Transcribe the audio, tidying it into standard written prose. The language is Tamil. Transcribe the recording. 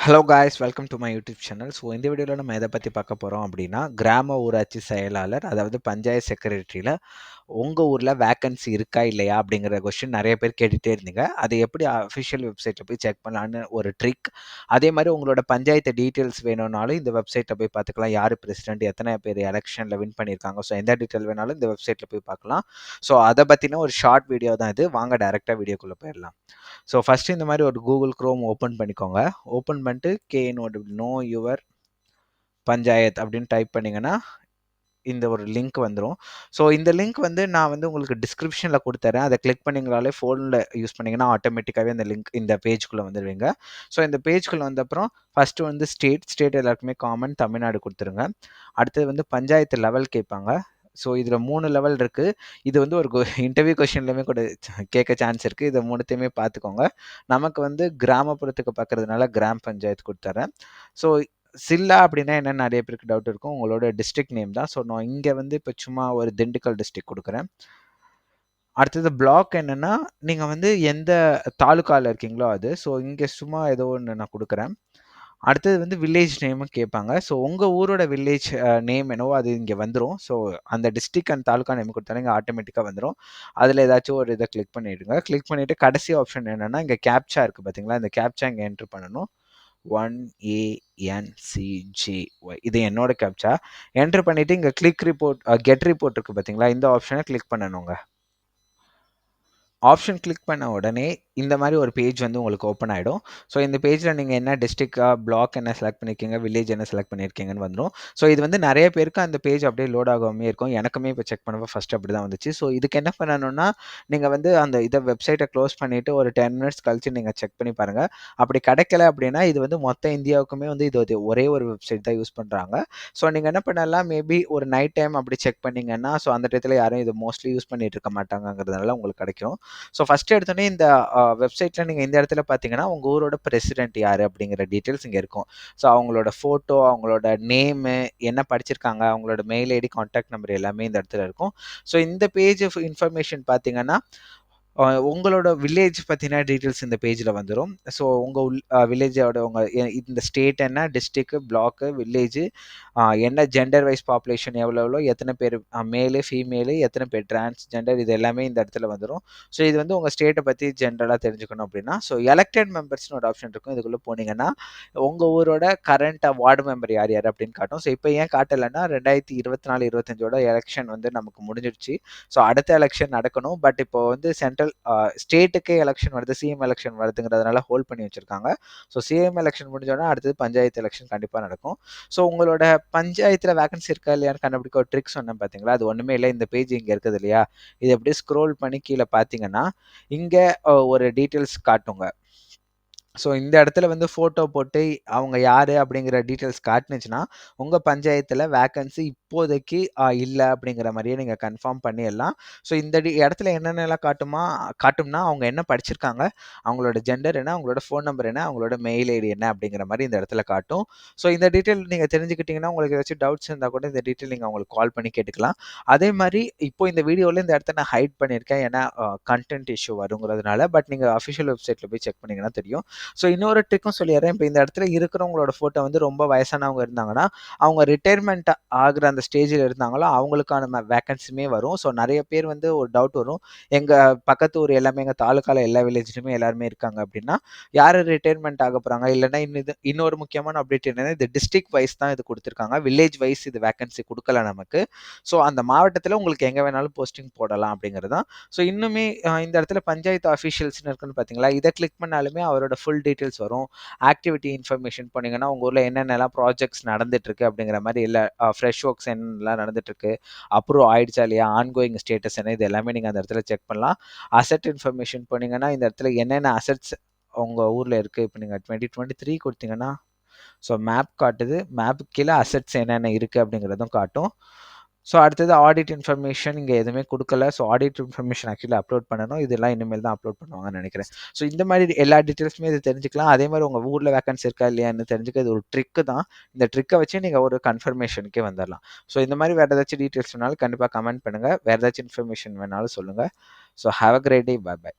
Hello guys, welcome to my YouTube channel. So இந்த வீடியோவில் நம்ம எதை பற்றி பார்க்க போகிறோம் அப்படின்னா, கிராம ஊராட்சி செயலாளர், அதாவது பஞ்சாயத்து செக்ரட்டரியில் உங்கள் ஊரில் வேக்கன்சி இருக்கா இல்லையா அப்படிங்கிற கொஸ்டின் நிறைய பேர் கேட்டுகிட்டே இருந்தீங்க. அதை எப்படி அஃபிஷியல் வெப்சைட்டில் போய் செக் பண்ணலான்னு ஒரு ட்ரிக். அதே மாதிரி உங்களோட பஞ்சாயத்து டீட்டெயில்ஸ் வேணும்னாலும் இந்த வெப்சைட்டில் போய் பார்த்துக்கலாம். யார் பிரசிடென்ட், எத்தனை பேர் எலெக்ஷனில் வின் பண்ணியிருக்காங்க. ஸோ எந்த டீட்டெயில் வேணாலும் இந்த வெப்சைட்டில் போய் பார்க்கலாம். ஸோ அதை பற்றின ஒரு ஷார்ட் வீடியோ தான் இது. வாங்க டைரெக்டாக வீடியோக்குள்ளே போயிடலாம். ஸோ ஃபஸ்ட்டு இந்த மாதிரி ஒரு கூகுள் க்ரோம் ஓப்பன் பண்ணிக்கோங்க. ஓப்பன் பண்ணிட்டு நோ யுவர் பஞ்சாயத் அப்படின்னு டைப் பண்ணிங்கன்னா இந்த ஒரு லிங்க் வந்துடும். ஸோ இந்த லிங்க் நான் உங்களுக்கு டிஸ்கிரிப்ஷனில் கொடுத்துறேன். அதை கிளிக் பண்ணிங்களாலே ஃபோனில் யூஸ் பண்ணிங்கன்னா ஆட்டோமேட்டிக்காகவே அந்த லிங்க் இந்த பேஜ்குள்ளே வந்துடுவீங்க. ஸோ இந்த பேஜ்குள்ளே வந்த அப்புறம் ஃபஸ்ட்டு ஸ்டேட் எல்லாருக்குமே காமன் தமிழ்நாடு கொடுத்துருங்க. அடுத்தது பஞ்சாயத்து லெவல் கேட்பாங்க. ஸோ இதில் 3 லெவல் இருக்குது. இது ஒரு இன்டர்வியூ கொஷின்லையுமே கூட கேட்க சான்ஸ் இருக்குது. இதை 3த்தையுமே பார்த்துக்கோங்க. நமக்கு கிராமப்புறத்துக்கு பார்க்குறதுனால கிராம் பஞ்சாயத்து கொடுத்துட்றேன். ஸோ சில்லா அப்படின்னா என்ன, நிறைய பேருக்கு டவுட் இருக்கும். உங்களோட டிஸ்ட்ரிக்ட் நேம் தான். ஸோ நான் இங்கே இப்போ சும்மா ஒரு திண்டுக்கல் டிஸ்ட்ரிக்ட் கொடுக்குறேன். அடுத்தது பிளாக் என்னென்னா, நீங்கள் எந்த தாலுக்காவில் இருக்கீங்களோ அது. ஸோ இங்கே சும்மா ஏதோ ஒன்று நான் கொடுக்குறேன். அடுத்தது வில்லேஜ் நேமும் கேட்பாங்க. ஸோ உங்கள் ஊரோட வில்லேஜ் நேம் என்னவோ அது இங்கே வந்துடும். ஸோ அந்த டிஸ்ட்ரிக்ட் அண்ட் தாலுக்கா நேம் கொடுத்தாலும் இங்கே ஆட்டோமேட்டிக்காக வந்துடும். அதில் ஏதாச்சும் ஒரு இதை கிளிக் பண்ணிவிடுங்க. கிளிக் பண்ணிவிட்டு கடைசி ஆப்ஷன் என்னென்னா, இங்கே கேப்சா இருக்குது பார்த்தீங்களா, இந்த கேப்சா இங்கே என்ட்ரு பண்ணணும். 1ANCGY இது என்னோட கேப்சா. என்ட்ரு பண்ணிவிட்டு இங்கே கிளிக் ரிப்போர்ட் கெட் ரிப்போர்ட் இருக்குது பார்த்தீங்களா, இந்த ஆப்ஷனை கிளிக் பண்ணணுங்க. ஆப்ஷன் கிளிக் பண்ண உடனே இந்த மாதிரி ஒரு பேஜ் உங்களுக்கு ஓப்பன் ஆகிடும். ஸோ இந்த பேஜில் நீங்கள் என்ன டிஸ்ட்ரிக்டா, பிளாக் என்ன செலக்ட் பண்ணியிருக்கீங்க, வில்லேஜ் என்ன செலக்ட் பண்ணியிருக்கீங்கன்னு வந்துடும். ஸோ இது நிறைய பேருக்கு அந்த பேஜ் அப்படியே லோட் ஆகாமே இருக்கும். எனக்குமே இப்போ செக் பண்ணப்போ ஃபஸ்ட் அப்படி தான் வந்துச்சு. ஸோ இதுக்கு என்ன பண்ணணும்னா, நீங்கள் அந்த இதை வெப்சைட்டை க்ளோஸ் பண்ணிவிட்டு ஒரு 10 மினிட்ஸ் கழிச்சு நீங்கள் செக் பண்ணி பாருங்கள். அப்படி கிடைக்கல அப்படின்னா இது மொத்த இந்தியாவுக்குமே இது ஒரே ஒரு வெப்சைட் தான் யூஸ் பண்ணுறாங்க. ஸோ நீங்கள் என்ன பண்ணலாம், மேபி ஒரு நைட் டைம் அப்படி செக் பண்ணிங்கன்னா, ஸோ அந்த டயத்தில் யாரும் இது மோஸ்ட்லி யூஸ் பண்ணிட்டு இருக்க மாட்டாங்கிறதுனால உங்களுக்கு கிடைக்கும். ஸோ ஃபஸ்ட்டு எடுத்தோடனே இந்த வெப்சைட்டில் நீங்கள் இந்த இடத்துல பார்த்தீங்கன்னா, உங்கள் ஊரோட பிரசிடென்ட் யார் அப்படிங்கிற டீட்டெயில்ஸ் இங்கே இருக்கும். ஸோ அவங்களோட ஃபோட்டோ, அவங்களோட நேமு, என்ன படிச்சிருக்காங்க, அவங்களோட மெயில் ஐடி, கான்டாக்ட் நம்பர் எல்லாமே இந்த இடத்துல இருக்கும். ஸோ இந்த பேஜ் ஆஃப் இன்ஃபர்மேஷன் பார்த்தீங்கன்னா, உங்களோட வில்லேஜ் பற்றின டீட்டெயில்ஸ் இந்த பேஜில் வந்துடும். ஸோ உங்கள் வில்லேஜோட இந்த ஸ்டேட் என்ன, டிஸ்ட்ரிக்ட், பிளாக்கு, வில்லேஜு, என்ன ஜெண்டர் வைஸ் பாப்புலேஷன் எவ்வளோ, எத்தனை பேர் மேலு, ஃபீமேலு, எத்தனை பேர் டிரான்ஸ்ஜெண்டர், இது எல்லாமே இந்த இடத்துல வந்துடும். ஸோ இது உங்கள் ஸ்டேட்டை பற்றி ஜென்ரலாக தெரிஞ்சுக்கணும் அப்படின்னா, ஸோ எலெக்டட் மெம்பர்ஸ்னு ஒரு ஆப்ஷன் இருக்கும். இதுக்குள்ளே போனீங்கன்னா உங்கள் ஊரோட கரண்ட் வார்டு மெம்பர் யார் யார் அப்படின்னு காட்டும். ஸோ இப்போ ஏன் காட்டலைன்னா 2024-25 எலெக்ஷன் நமக்கு முடிஞ்சிடுச்சு. ஸோ அடுத்த எலெக்ஷன் நடக்கணும். பட் இப்போ சென்ட்ரல் ஸ்டேட்டுக்கே எலெக்ஷன் வருது, சிஎம் எலெக்ஷன் வருதுங்கிறதுனால ஹோல்ட் பண்ணி வச்சிருக்காங்க. ஸோ சிஎம் எலெக்ஷன் முடிஞ்சோன்னா அடுத்தது பஞ்சாயத்து எலெக்ஷன் கண்டிப்பாக நடக்கும். ஸோ உங்களோட பஞ்சாயத்தில் வேகன்சி இருக்கா இல்லையான்னு கண்டுபிடிக்க ஒரு ட்ரிக் சொன்னேன் பார்த்தீங்களா, அது ஒன்றுமே இல்லை. இந்த பேஜ் இங்கே இருக்குது இல்லையா, இது அப்படியே ஸ்க்ரோல் பண்ணி கீழே பார்த்தீங்கன்னா இங்கே ஒரு டீட்டெயில்ஸ் காட்டுங்க. ஸோ இந்த இடத்துல ஃபோட்டோ போட்டு அவங்க யார் அப்படிங்கிற டீட்டெயில்ஸ் காட்டுனுச்சுன்னா உங்கள் பஞ்சாயத்தில் வேக்கன்சி இப்போதைக்கு இல்லை அப்படிங்கிற மாதிரியே நீங்கள் கன்ஃபார்ம் பண்ணிடலாம். ஸோ இந்த இடத்துல என்னென்னலாம் காட்டும்னா அவங்க என்ன படிச்சிருக்காங்க, அவங்களோட ஜெண்டர் என்ன, அவங்களோட ஃபோன் நம்பர் என்ன, அவங்களோட மெயில் ஐடி என்ன அப்படிங்கிற மாதிரி இந்த இடத்துல காட்டும். ஸோ இந்த டீட்டெயில் நீங்கள் தெரிஞ்சுக்கிட்டிங்கன்னா உங்களுக்கு ஏதாச்சும் டவுட்ஸ் இருந்தால் கூட இந்த டீட்டெயில் நீங்கள் அவங்களுக்கு கால் பண்ணி கேட்டுக்கலாம். அதே மாதிரி இப்போ இந்த வீடியோவில் இந்த இடத்த நான் ஹைட் பண்ணியிருக்கேன், ஏன்னா கண்டென்ட் இஷ்யூ வருங்கிறதுனால. பட் நீங்கள் அஃபிஷியல் வெப்சைட்டில் போய் செக் பண்ணிங்கன்னா தெரியும். ஸோ இன்னொரு ட்ரிக்கும் சொல்லிடுறேன். இப்போ இந்த இடத்துல இருக்கிறவங்களோட ஃபோட்டோ ரொம்ப வயசானவங்க இருந்தாங்கன்னா, அவங்க ரிட்டையர்மெண்ட் ஆகிற அந்த ஸ்டேஜில் இருந்தாங்களோ அவங்களுக்கான வேக்கன்சியுமே வரும். ஸோ நிறைய பேர் ஒரு டவுட் வரும், எங்கள் பக்கத்து ஊர் எல்லாமே, எங்கள் தாலுக்காவில் எல்லா வில்லேஜ்லையுமே எல்லாருமே இருக்காங்க அப்படின்னா யார் ரிட்டையர்மெண்ட் ஆக போகிறாங்க, இல்லைன்னா இன்னொரு முக்கியமான அப்டேட் என்னன்னா, இது டிஸ்ட்ரிக்ட் வைஸ் தான் இது கொடுத்துருக்காங்க, வில்லேஜ் வைஸ் இது வேக்கன்சி கொடுக்கல நமக்கு. ஸோ அந்த மாவட்டத்தில் உங்களுக்கு எங்கே வேணாலும் போஸ்டிங் போடலாம் அப்படிங்கிறது தான். ஸோ இன்னுமே இந்த இடத்துல பஞ்சாயத்து அஃபிஷியல்ஸ்னு இருக்குன்னு பார்த்தீங்களா, இதை கிளிக் பண்ணாலுமே அவரோட ஃபுல் டீட்டெயில்ஸ் வரும். ஆக்டிவிட்டி இன்ஃபர்மேஷன் போனீங்கன்னா உங்கள் ஊரில் என்னென்னலாம் ப்ராஜெக்ட்ஸ் நடந்துட்டுருக்கு அப்படிங்கிற மாதிரி இல்லை, ஃப்ரெஷ் ஒர்க்ஸ் என்னெல்லாம் நடந்துட்டுருக்கு, அப்ரூவ் ஆயிடுச்சா இல்லையா, ஆன்கோயிங் ஸ்டேட்டஸ் என்ன, இது எல்லாமே நீங்கள் அந்த இடத்துல செக் பண்ணலாம். அசெட் இன்ஃபர்மேஷன் போனீங்கன்னா இந்த இடத்துல என்னென்ன அசெட்ஸ் உங்கள் ஊரில் இருக்குது. இப்போ நீங்கள் 2023 கொடுத்தீங்கன்னா ஸோ மேப் காட்டுது, மேப்புக்கு கீழே அசெட்ஸ் என்னென்ன இருக்குது அப்படிங்கிறதும் காட்டும். ஸோ அடுத்தது ஆடிட் இன்ஃபர்மேஷன் இங்கே எதுவுமே கொடுக்கல. So audit information actually upload பண்ணணும், இதெல்லாம் இனிமேல் தான் அப்லோட் பண்ணுவாங்கன்னு நினைக்கிறேன். ஸோ இந்த மாதிரி எல்லா டீட்டெயில்ஸுமே இது தெரிஞ்சுக்கலாம். அதே மாதிரி உங்கள் ஊரில் வேக்கன்சி இருக்கா இல்லையான்னு தெரிஞ்சுக்க இது ஒரு ட்ரிக்கு தான். இந்த ட்ரிக்கை வச்சு நீங்கள் ஒரு கன்ஃபர்மேஷனுக்கே வந்துடலாம். ஸோ இந்த மாதிரி வேறு ஏதாச்சும் டீட்டெயில்ஸ் வேணாலும் கண்டிப்பாக கமெண்ட் பண்ணுங்கள். வேறு ஏதாச்சும் இன்ஃபர்மேஷன் வேணாலும் சொல்லுங்கள். So have a great day. Bye by.